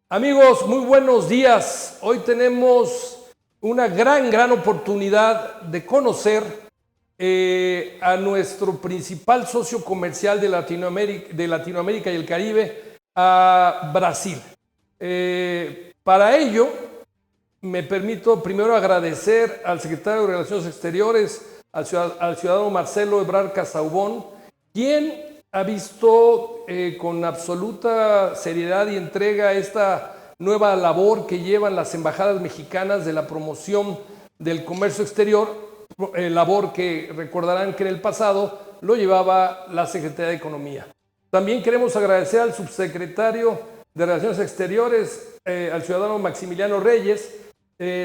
Amigos, muy buenos días. Hoy tenemos una gran oportunidad de conocer a nuestro principal socio comercial de Latinoamérica y el Caribe, a Brasil. Para ello, me permito primero agradecer al secretario de Relaciones Exteriores, al ciudadano Marcelo Ebrard Casaubon, quien ha visto con absoluta seriedad y entrega esta nueva labor que llevan las embajadas mexicanas de la promoción del comercio exterior, labor que recordarán que en el pasado lo llevaba la Secretaría de Economía. También queremos agradecer al subsecretario de Relaciones Exteriores, al ciudadano Maximiliano Reyes,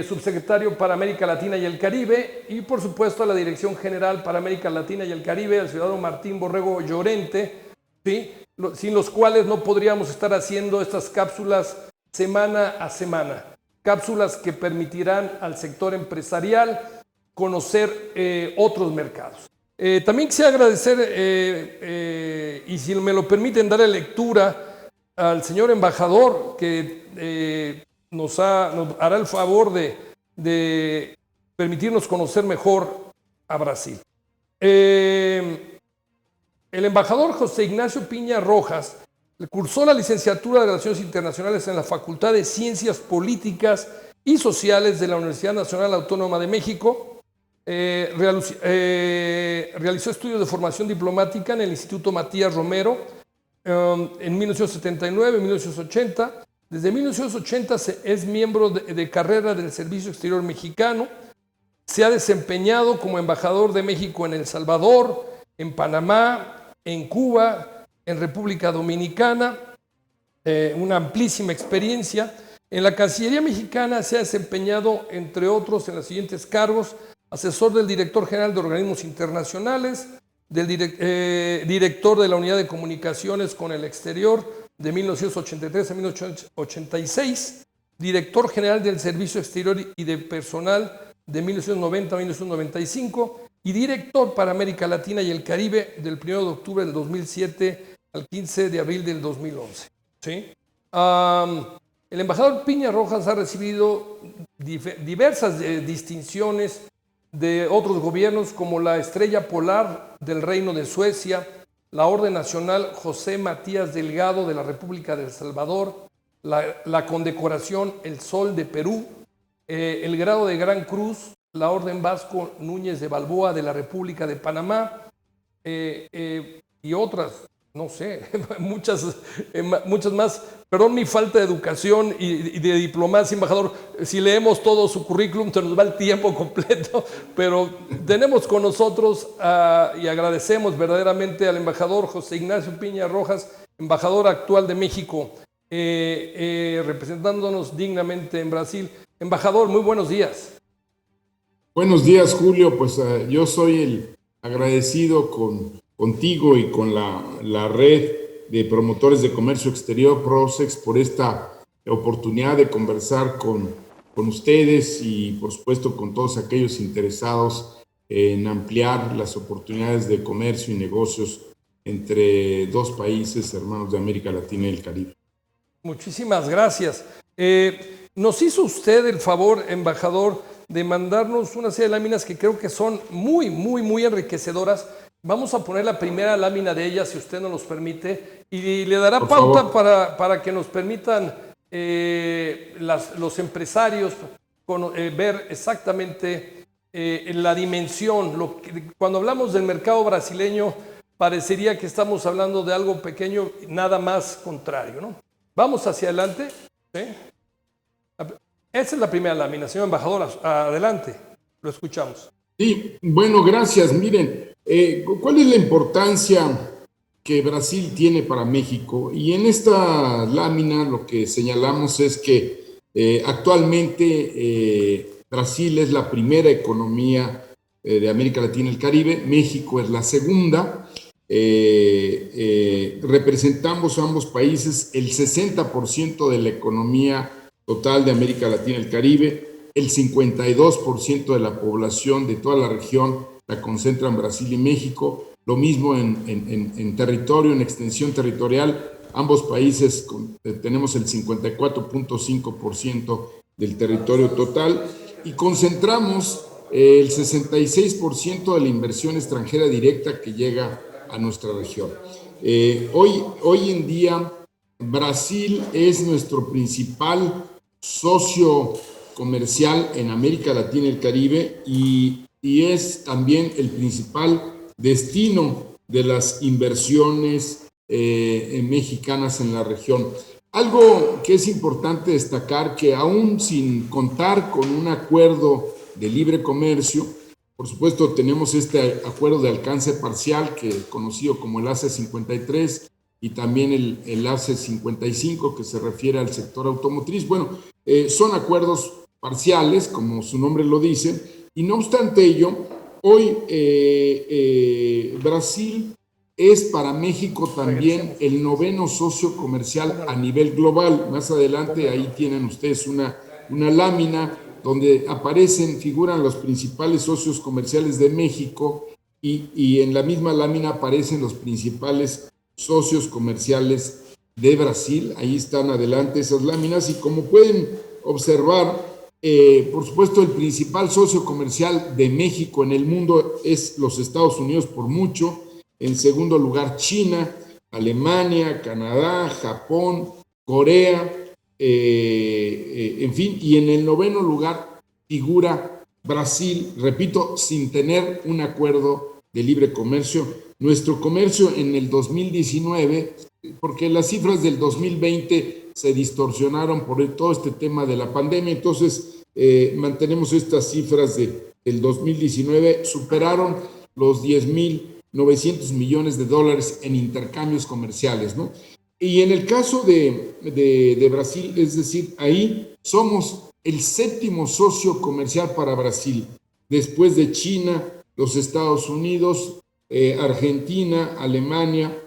subsecretario para América Latina y el Caribe, y por supuesto a la Dirección General para América Latina y el Caribe, al ciudadano Martín Borrego Llorente, ¿sí? Sin los cuales no podríamos estar haciendo estas cápsulas semana a semana. Cápsulas que permitirán al sector empresarial conocer otros mercados. También quisiera agradecer, y si me lo permiten, darle lectura al señor embajador que nos hará el favor de permitirnos conocer mejor a Brasil. El embajador José Ignacio Piña Rojas cursó la licenciatura de Relaciones Internacionales en la Facultad de Ciencias Políticas y Sociales de la Universidad Nacional Autónoma de México. Realizó estudios de formación diplomática en el Instituto Matías Romero en 1979 y 1980. Desde 1980 es miembro de carrera del Servicio Exterior Mexicano. Se ha desempeñado como embajador de México en El Salvador, en Panamá, en Cuba, en República Dominicana. Una amplísima experiencia. En la Cancillería Mexicana se ha desempeñado, entre otros, en los siguientes cargos: asesor del director general de organismos internacionales, del director de la Unidad de Comunicaciones con el Exterior, de 1983 a 1986, director general del Servicio Exterior y de Personal de 1990 a 1995 y director para América Latina y el Caribe del 1 de octubre del 2007 al 15 de abril del 2011. ¿Sí? El embajador Piña Rojas ha recibido diversas distinciones de otros gobiernos, como la Estrella Polar del Reino de Suecia, la Orden Nacional José Matías Delgado de la República de El Salvador, la condecoración El Sol de Perú, el grado de Gran Cruz, la Orden Vasco Núñez de Balboa de la República de Panamá, y otras, no sé, muchas más. Perdón mi falta de educación y de diplomacia, embajador. Si leemos todo su currículum, se nos va el tiempo completo, pero tenemos con nosotros y agradecemos verdaderamente al embajador José Ignacio Piña Rojas, embajador actual de México, representándonos dignamente en Brasil. Embajador, muy buenos días. Buenos días, Julio. Pues yo soy el agradecido contigo y con la red de promotores de comercio exterior, PROCEX, por esta oportunidad de conversar con ustedes y, por supuesto, con todos aquellos interesados en ampliar las oportunidades de comercio y negocios entre dos países hermanos de América Latina y el Caribe. Muchísimas gracias. Nos hizo usted el favor, embajador, de mandarnos una serie de láminas que creo que son muy enriquecedoras. Vamos a poner la primera lámina de ellas, si usted nos los permite, y le dará pauta para que nos permitan los empresarios ver exactamente la dimensión. Cuando hablamos del mercado brasileño, parecería que estamos hablando de algo pequeño, nada más contrario, ¿no? Vamos hacia adelante. ¿Sí? Esa es la primera lámina, señor embajador. Adelante, lo escuchamos. Sí, bueno, gracias. Miren, ¿cuál es la importancia que Brasil tiene para México? Y en esta lámina lo que señalamos es que actualmente Brasil es la primera economía de América Latina y el Caribe, México es la segunda. Representamos a ambos países el 60% de la economía total de América Latina y el Caribe. El 52% de la población de toda la región la concentran Brasil y México. Lo mismo en territorio, en extensión territorial. ambos países tenemos el 54.5% del territorio total y concentramos el 66% de la inversión extranjera directa que llega a nuestra región. Hoy en día, Brasil es nuestro principal socio comercial en América Latina y el Caribe y es también el principal destino de las inversiones mexicanas en la región. Algo que es importante destacar, que aún sin contar con un acuerdo de libre comercio, por supuesto tenemos este acuerdo de alcance parcial, que conocido como el ACE 53, y también el ACE 55, que se refiere al sector automotriz. Bueno, son acuerdos parciales, como su nombre lo dice, y no obstante ello, hoy Brasil es para México también el 9º socio comercial a nivel global. Más adelante ahí tienen ustedes una lámina donde figuran los principales socios comerciales de México y en la misma lámina aparecen los principales socios comerciales de Brasil. Ahí están adelante esas láminas y como pueden observar, por supuesto el principal socio comercial de México en el mundo es los Estados Unidos por mucho. En segundo lugar, China, Alemania, Canadá, Japón, Corea, en fin, y en el 9º lugar figura Brasil, repito, sin tener un acuerdo de libre comercio. Nuestro comercio en el 2019, porque las cifras del 2020 se distorsionaron por todo este tema de la pandemia, entonces mantenemos estas cifras del 2019, superaron los 10.900 millones de dólares en intercambios comerciales, ¿no? Y en el caso de Brasil, es decir, ahí somos el 7º socio comercial para Brasil, después de China, los Estados Unidos, Argentina, Alemania,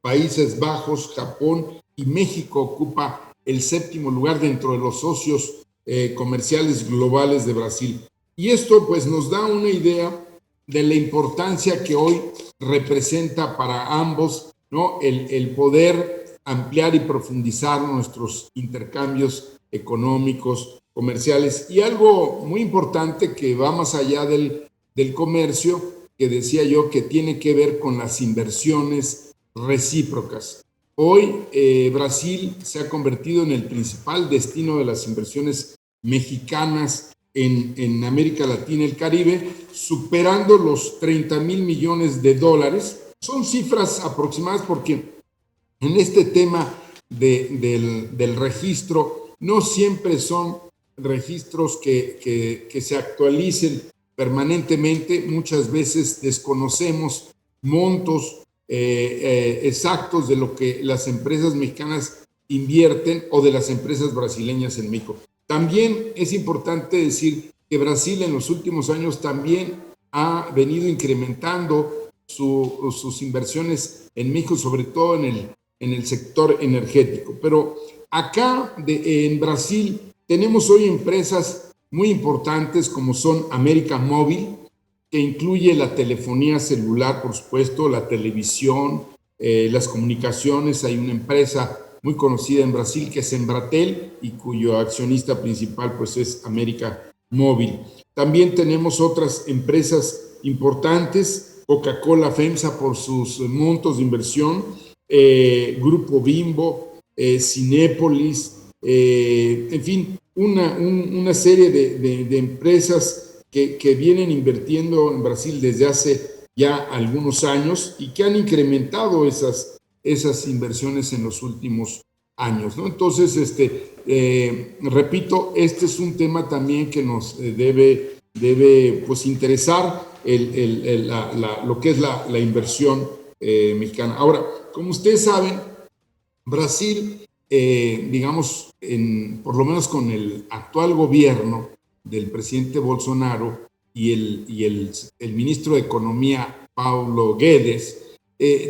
Países Bajos, Japón y México ocupa el 7º lugar dentro de los socios comerciales globales de Brasil. Y esto pues nos da una idea de la importancia que hoy representa para ambos, ¿no? El poder ampliar y profundizar nuestros intercambios económicos, comerciales. Y algo muy importante que va más allá del comercio, que decía yo, que tiene que ver con las inversiones recíprocas. Hoy Brasil se ha convertido en el principal destino de las inversiones mexicanas en América Latina y el Caribe, superando los 30,000 millones de dólares. Son cifras aproximadas porque en este tema del registro no siempre son registros que se actualicen permanentemente. Muchas veces desconocemos montos exactos de lo que las empresas mexicanas invierten o de las empresas brasileñas en México. También es importante decir que Brasil en los últimos años también ha venido incrementando sus inversiones en México, sobre todo en el sector energético. Pero acá en Brasil tenemos hoy empresas muy importantes como son América Móvil, que incluye la telefonía celular, por supuesto, la televisión, las comunicaciones. Hay una empresa muy conocida en Brasil que es Embratel y cuyo accionista principal pues es América Móvil. También tenemos otras empresas importantes, Coca-Cola FEMSA por sus montos de inversión, Grupo Bimbo, Cinépolis, en fin, una serie de empresas que vienen invirtiendo en Brasil desde hace ya algunos años y que han incrementado esas inversiones en los últimos años, ¿no? Entonces, repito, este es un tema también que nos debe pues interesar lo que es la inversión mexicana. Ahora, como ustedes saben, Brasil, digamos, por lo menos con el actual gobierno del presidente Bolsonaro y el ministro de Economía, Paulo Guedes,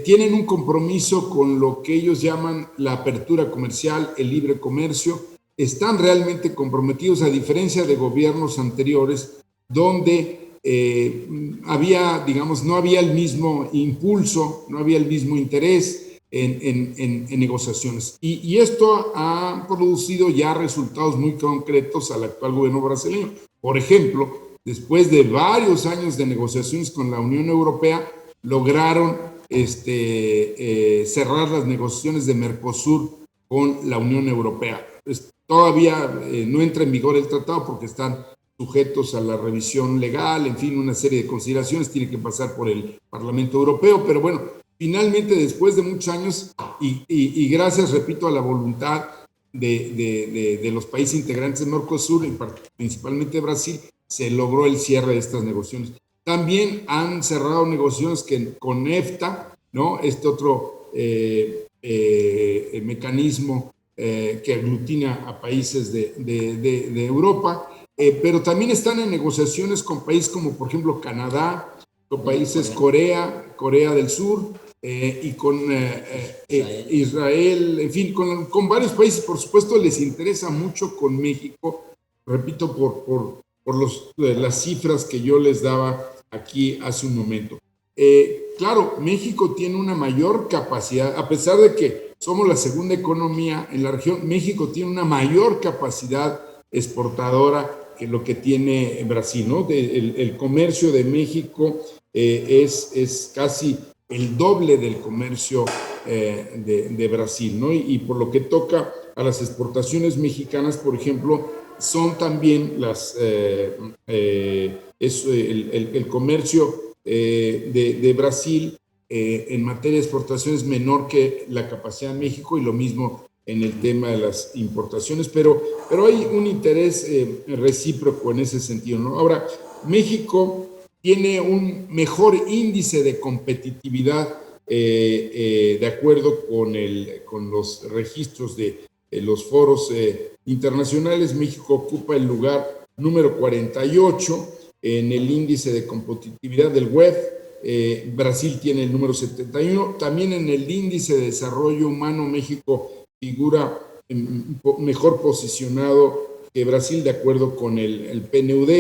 tienen un compromiso con lo que ellos llaman la apertura comercial, el libre comercio. Están realmente comprometidos, a diferencia de gobiernos anteriores, donde no había el mismo impulso, no había el mismo interés, en negociaciones. Y esto ha producido ya resultados muy concretos al actual gobierno brasileño. Por ejemplo, después de varios años de negociaciones con la Unión Europea, lograron cerrar las negociaciones de Mercosur con la Unión Europea. Todavía no entra en vigor el tratado porque están sujetos a la revisión legal, en fin, una serie de consideraciones, tiene que pasar por el Parlamento Europeo, pero bueno, finalmente después de muchos años y gracias, repito, a la voluntad de los países integrantes de Mercosur, principalmente Brasil, se logró el cierre de estas negociaciones. También han cerrado negociaciones con EFTA, ¿no? Este otro mecanismo que aglutina a países de Europa, pero también están en negociaciones con países como, por ejemplo, Canadá, con países Corea del Sur, y con Israel, en fin, con varios países. Por supuesto, les interesa mucho con México, repito, por las cifras que yo les daba aquí hace un momento. Claro, México tiene una mayor capacidad, a pesar de que somos la segunda economía en la región, México tiene una mayor capacidad exportadora que lo que tiene Brasil, ¿no? El comercio de México es casi el doble del comercio de Brasil, ¿no? Y por lo que toca a las exportaciones mexicanas, por ejemplo, son también el comercio de Brasil en materia de exportaciones menor que la capacidad de México, y lo mismo en el tema de las importaciones, pero hay un interés recíproco en ese sentido, ¿no? Ahora, México tiene un mejor índice de competitividad de acuerdo con los registros de los foros internacionales. México ocupa el lugar número 48 en el índice de competitividad del web. Brasil tiene el número 71. También en el índice de desarrollo humano, México figura mejor posicionado que Brasil, de acuerdo con el PNUD,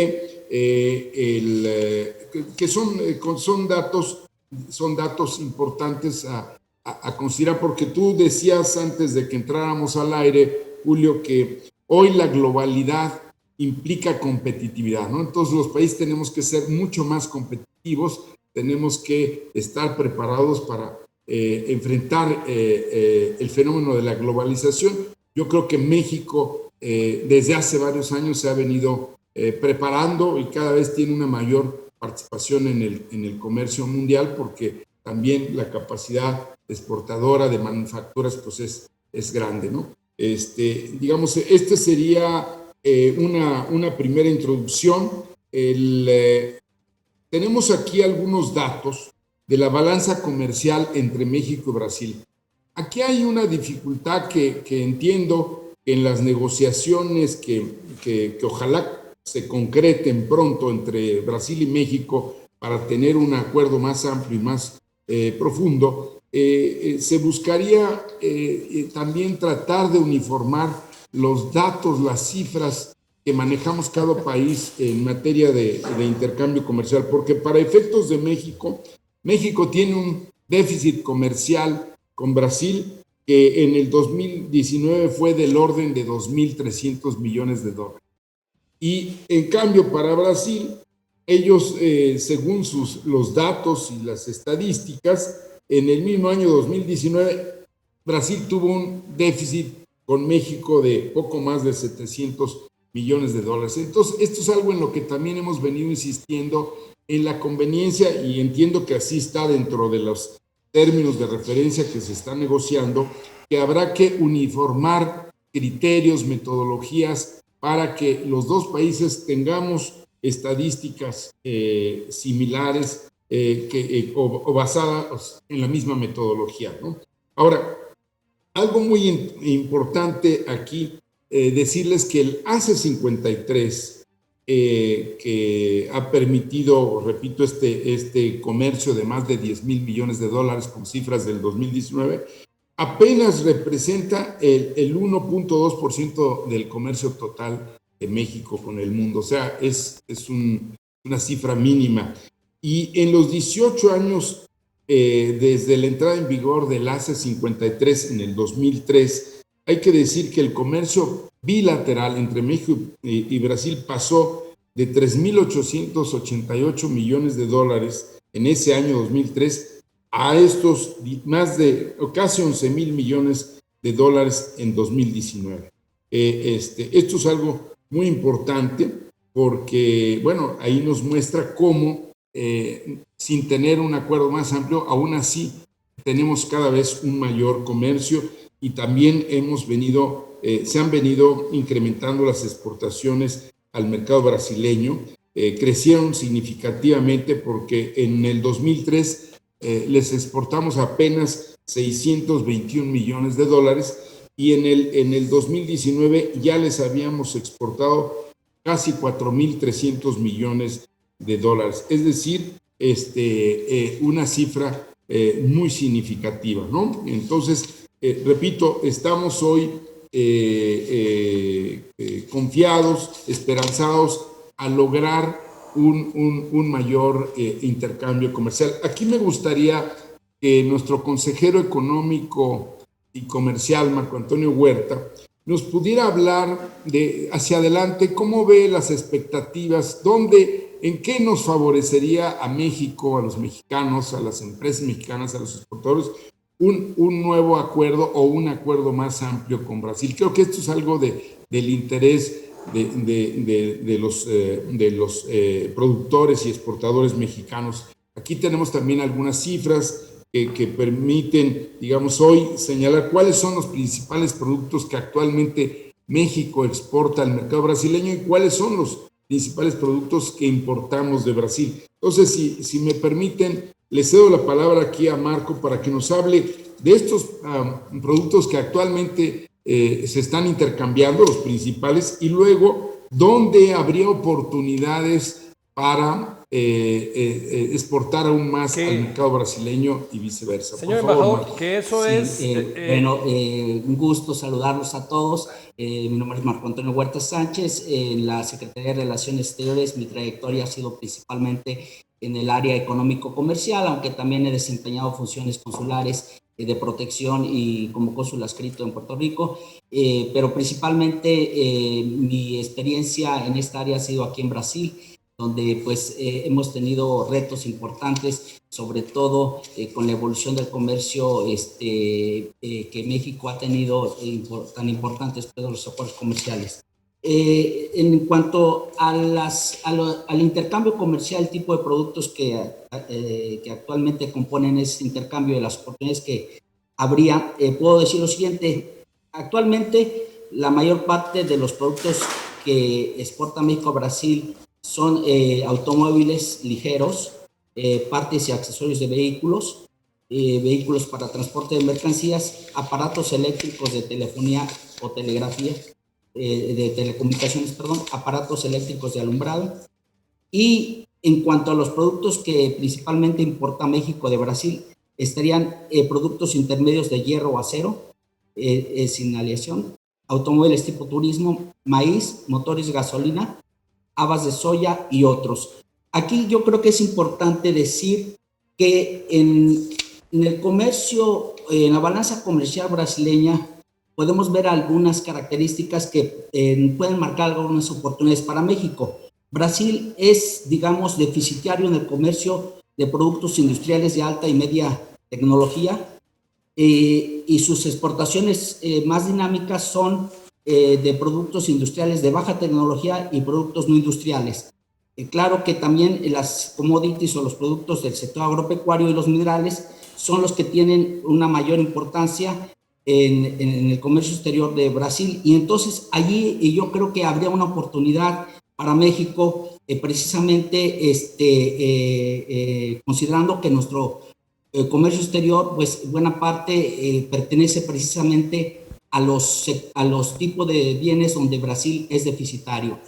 que son datos importantes a considerar, porque tú decías antes de que entráramos al aire, Julio, que hoy la globalidad implica competitividad, ¿no? Entonces los países tenemos que ser mucho más competitivos, tenemos que estar preparados para enfrentar el fenómeno de la globalización. Yo creo que México desde hace varios años se ha venido preparando y cada vez tiene una mayor participación en el comercio mundial, porque también la capacidad exportadora de manufacturas pues es grande, ¿no? Digamos, este sería una primera introducción. Tenemos aquí algunos datos de la balanza comercial entre México y Brasil. Aquí hay una dificultad que entiendo en las negociaciones que ojalá se concreten pronto entre Brasil y México para tener un acuerdo más amplio y más profundo. Se buscaría también tratar de uniformar los datos, las cifras que manejamos cada país en materia de intercambio comercial, porque para efectos de México, México tiene un déficit comercial con Brasil que en el 2019 fue del orden de 2.300 millones de dólares. Y en cambio para Brasil, ellos, según los datos y las estadísticas, en el mismo año 2019, Brasil tuvo un déficit con México de poco más de 700 millones de dólares. Entonces, esto es algo en lo que también hemos venido insistiendo en la conveniencia, y entiendo que así está dentro de los términos de referencia que se están negociando, que habrá que uniformar criterios, metodologías, para que los dos países tengamos estadísticas similares o basadas en la misma metodología, ¿no? Ahora, algo muy importante aquí, decirles que el ACE 53, que ha permitido, repito, este comercio de más de 10,000 millones de dólares con cifras del 2019, apenas representa el 1.2% del comercio total de México con el mundo. O sea, es una cifra mínima. Y en los 18 años desde la entrada en vigor del ACE 53 en el 2003, hay que decir que el comercio bilateral entre México y Brasil pasó de 3.888 millones de dólares en ese año 2003 a estos más de casi 11.000 millones de dólares en 2019. Esto es algo muy importante porque, bueno, ahí nos muestra cómo, sin tener un acuerdo más amplio, aún así tenemos cada vez un mayor comercio y también se han venido incrementando las exportaciones al mercado brasileño. Crecieron significativamente porque en el 2003 les exportamos apenas 621 millones de dólares y en el 2019 ya les habíamos exportado casi 4.300 millones de dólares. Es decir, una cifra muy significativa, ¿no? Entonces, repito, estamos hoy confiados, esperanzados a lograr un mayor intercambio comercial. Aquí me gustaría que nuestro consejero económico y comercial, Marco Antonio Huerta, nos pudiera hablar de hacia adelante cómo ve las expectativas, en qué nos favorecería a México, a los mexicanos, a las empresas mexicanas, a los exportadores, un nuevo acuerdo o un acuerdo más amplio con Brasil. Creo que esto es algo del interés de los productores y exportadores mexicanos. Aquí tenemos también algunas cifras que permiten, digamos, hoy señalar cuáles son los principales productos que actualmente México exporta al mercado brasileño y cuáles son los principales productos que importamos de Brasil. Entonces, si me permiten, le cedo la palabra aquí a Marco para que nos hable de estos productos que actualmente se están intercambiando, los principales, y luego dónde habría oportunidades para exportar aún más al mercado brasileño y viceversa. Señor Por favor, embajador, Marco. que eso Sí, es... un gusto saludarlos a todos. Mi nombre es Marco Antonio Huerta Sánchez. En la Secretaría de Relaciones Exteriores mi trayectoria ha sido principalmente en el área económico-comercial, aunque también he desempeñado funciones consulares de protección y como cónsul adscrito en Puerto Rico, pero principalmente mi experiencia en esta área ha sido aquí en Brasil, donde pues hemos tenido retos importantes, sobre todo con la evolución del comercio que México ha tenido tan importantes después de los acuerdos comerciales. En cuanto al intercambio comercial, el tipo de productos que actualmente componen ese intercambio de las oportunidades que habría, puedo decir lo siguiente: actualmente la mayor parte de los productos que exporta México a Brasil son automóviles ligeros, partes y accesorios de vehículos, vehículos para transporte de mercancías, aparatos eléctricos de telefonía o telegrafía, de telecomunicaciones, perdón, aparatos eléctricos de alumbrado. Y en cuanto a los productos que principalmente importa México de Brasil, estarían productos intermedios de hierro o acero, sin aleación, automóviles tipo turismo, maíz, motores de gasolina, habas de soya y otros. Aquí yo creo que es importante decir que en el comercio, en la balanza comercial brasileña, podemos ver algunas características que pueden marcar algunas oportunidades para México. Brasil es, digamos, deficitario en el comercio de productos industriales de alta y media tecnología, y sus exportaciones más dinámicas son de productos industriales de baja tecnología y productos no industriales. Claro que también las commodities o los productos del sector agropecuario y los minerales son los que tienen una mayor importancia en el comercio exterior de Brasil, y entonces allí yo creo que habría una oportunidad para México, precisamente considerando que nuestro comercio exterior, pues buena parte pertenece precisamente a los tipos de bienes donde Brasil es deficitario.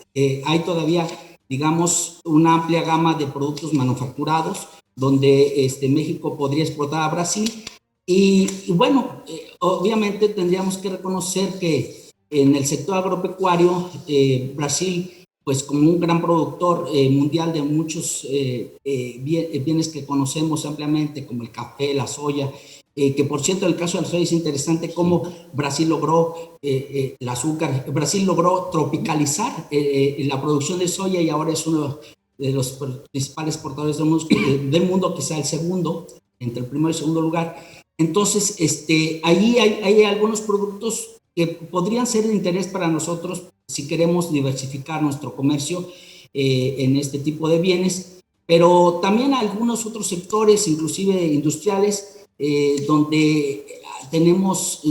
Hay todavía, digamos, una amplia gama de productos manufacturados donde México podría exportar a Brasil. Y bueno, obviamente tendríamos que reconocer que en el sector agropecuario Brasil pues como un gran productor mundial de muchos bienes que conocemos ampliamente, como el café, la soya, que por cierto, en el caso de la soya es interesante cómo Brasil logró el azúcar, Brasil logró tropicalizar la producción de soya y ahora es uno de los principales exportadores del mundo, quizá el segundo, entre el primero y segundo lugar. Entonces, ahí hay algunos productos que podrían ser de interés para nosotros si queremos diversificar nuestro comercio en este tipo de bienes, pero también algunos otros sectores, inclusive industriales, donde tenemos,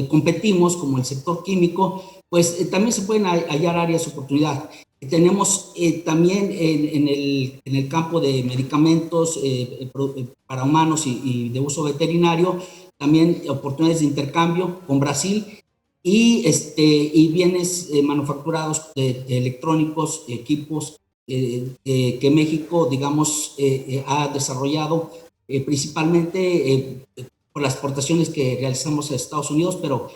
competimos, como el sector químico, pues también se pueden hallar áreas de oportunidad. Tenemos también en el campo de medicamentos para humanos y de uso veterinario, también oportunidades de intercambio con Brasil y bienes manufacturados de electrónicos, equipos que México, digamos, ha desarrollado principalmente por las exportaciones que realizamos a Estados Unidos, pero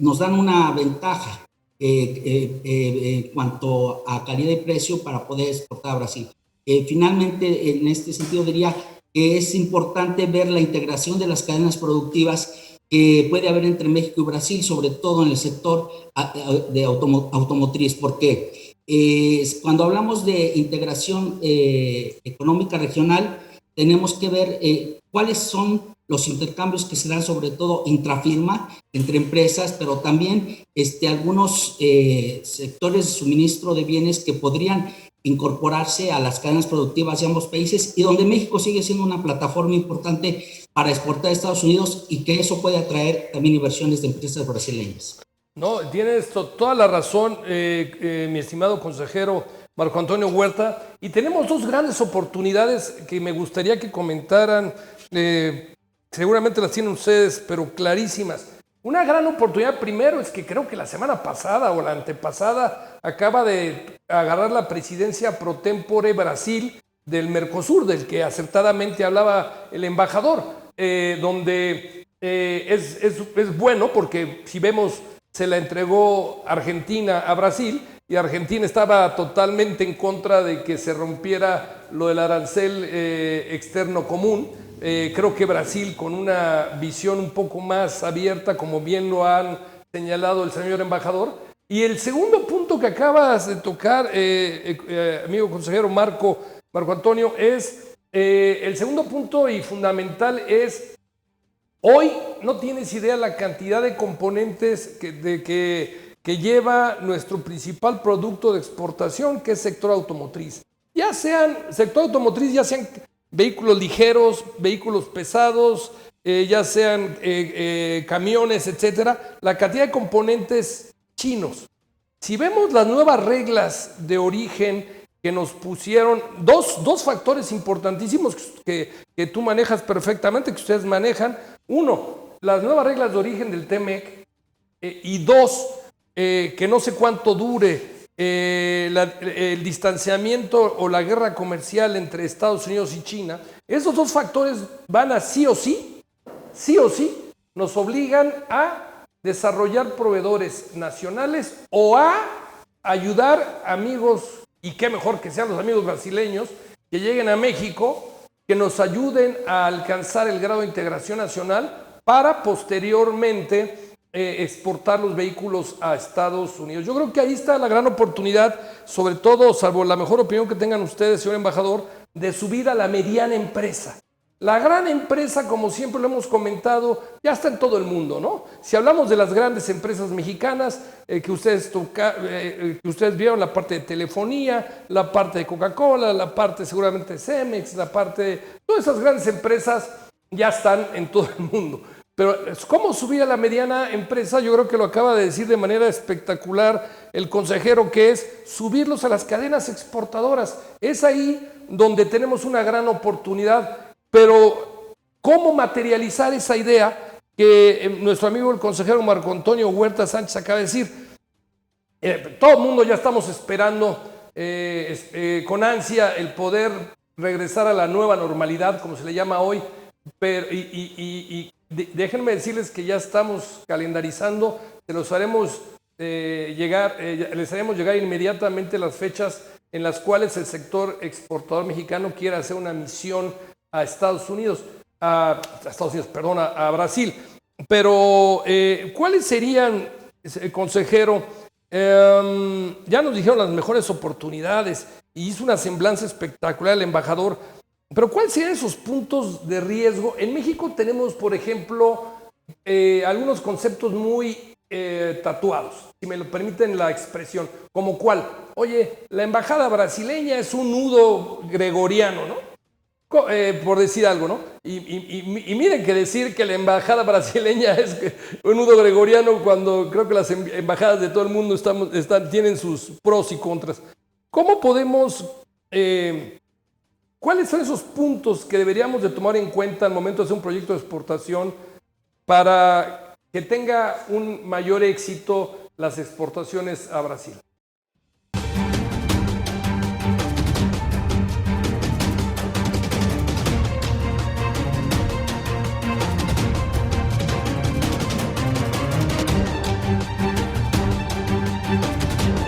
nos dan una ventaja en cuanto a calidad y precio para poder exportar a Brasil. Finalmente, en este sentido diría que es importante ver la integración de las cadenas productivas que puede haber entre México y Brasil, sobre todo en el sector de automotriz, porque cuando hablamos de integración económica regional, tenemos que ver cuáles son los intercambios que se dan sobre todo intrafirma entre empresas, pero también algunos sectores de suministro de bienes que podrían incorporarse a las cadenas productivas de ambos países y donde México sigue siendo una plataforma importante para exportar a Estados Unidos y que eso puede atraer también inversiones de empresas brasileñas. No, tienes toda la razón, mi estimado consejero Marco Antonio Huerta, y tenemos dos grandes oportunidades que me gustaría que comentaran, seguramente las tienen ustedes, pero clarísimas. Una gran oportunidad primero es que creo que la semana pasada o la antepasada acaba de agarrar la presidencia pro tempore Brasil del Mercosur, del que acertadamente hablaba el embajador, donde es bueno porque si vemos se la entregó Argentina a Brasil y Argentina estaba totalmente en contra de que se rompiera lo del arancel externo común. Creo que Brasil, con una visión un poco más abierta, como bien lo han señalado el señor embajador. Y el segundo punto que acabas de tocar, amigo consejero Marco Antonio, es el segundo punto y fundamental es, hoy no tienes idea la cantidad de componentes que lleva nuestro principal producto de exportación, que es sector automotriz. Ya sean vehículos ligeros, vehículos pesados, ya sean camiones, etcétera, la cantidad de componentes chinos. Si vemos las nuevas reglas de origen que nos pusieron, dos factores importantísimos que tú manejas perfectamente, que ustedes manejan. Uno, las nuevas reglas de origen del TEMEC, y dos, que no sé cuánto dure el distanciamiento o la guerra comercial entre Estados Unidos y China. Esos dos factores van a sí o sí, nos obligan a desarrollar proveedores nacionales o a ayudar amigos, y qué mejor que sean los amigos brasileños, que lleguen a México, que nos ayuden a alcanzar el grado de integración nacional para posteriormente exportar los vehículos a Estados Unidos. Yo creo que ahí está la gran oportunidad, sobre todo, salvo la mejor opinión que tengan ustedes, señor embajador, de subir a la mediana empresa. La gran empresa, como siempre lo hemos comentado, ya está en todo el mundo, ¿no? Si hablamos de las grandes empresas mexicanas que ustedes vieron, la parte de telefonía, la parte de Coca-Cola, la parte seguramente de Cemex, la parte de todas esas grandes empresas ya están en todo el mundo. Pero ¿cómo subir a la mediana empresa? Yo creo que lo acaba de decir de manera espectacular el consejero, que es subirlos a las cadenas exportadoras. Es ahí donde tenemos una gran oportunidad. Pero ¿cómo materializar esa idea que nuestro amigo el consejero Marco Antonio Huerta Sánchez acaba de decir? Todo el mundo ya estamos esperando con ansia el poder regresar a la nueva normalidad, como se le llama hoy, pero, déjenme decirles que ya estamos calendarizando, se los haremos les haremos llegar inmediatamente las fechas en las cuales el sector exportador mexicano quiera hacer una misión a a Brasil. Pero, ¿cuáles serían, consejero? Ya nos dijeron las mejores oportunidades y hizo una semblanza espectacular el embajador. Pero, ¿cuáles serían esos puntos de riesgo? En México tenemos, por ejemplo, algunos conceptos muy tatuados, si me lo permiten la expresión, como cuál. Oye, la embajada brasileña es un nudo gregoriano, ¿no? Por decir algo, ¿no? Y miren que decir que la embajada brasileña es un nudo gregoriano cuando creo que las embajadas de todo el mundo tienen sus pros y contras. ¿Cómo podemos... ¿Cuáles son esos puntos que deberíamos de tomar en cuenta al momento de hacer un proyecto de exportación para que tenga un mayor éxito las exportaciones a Brasil?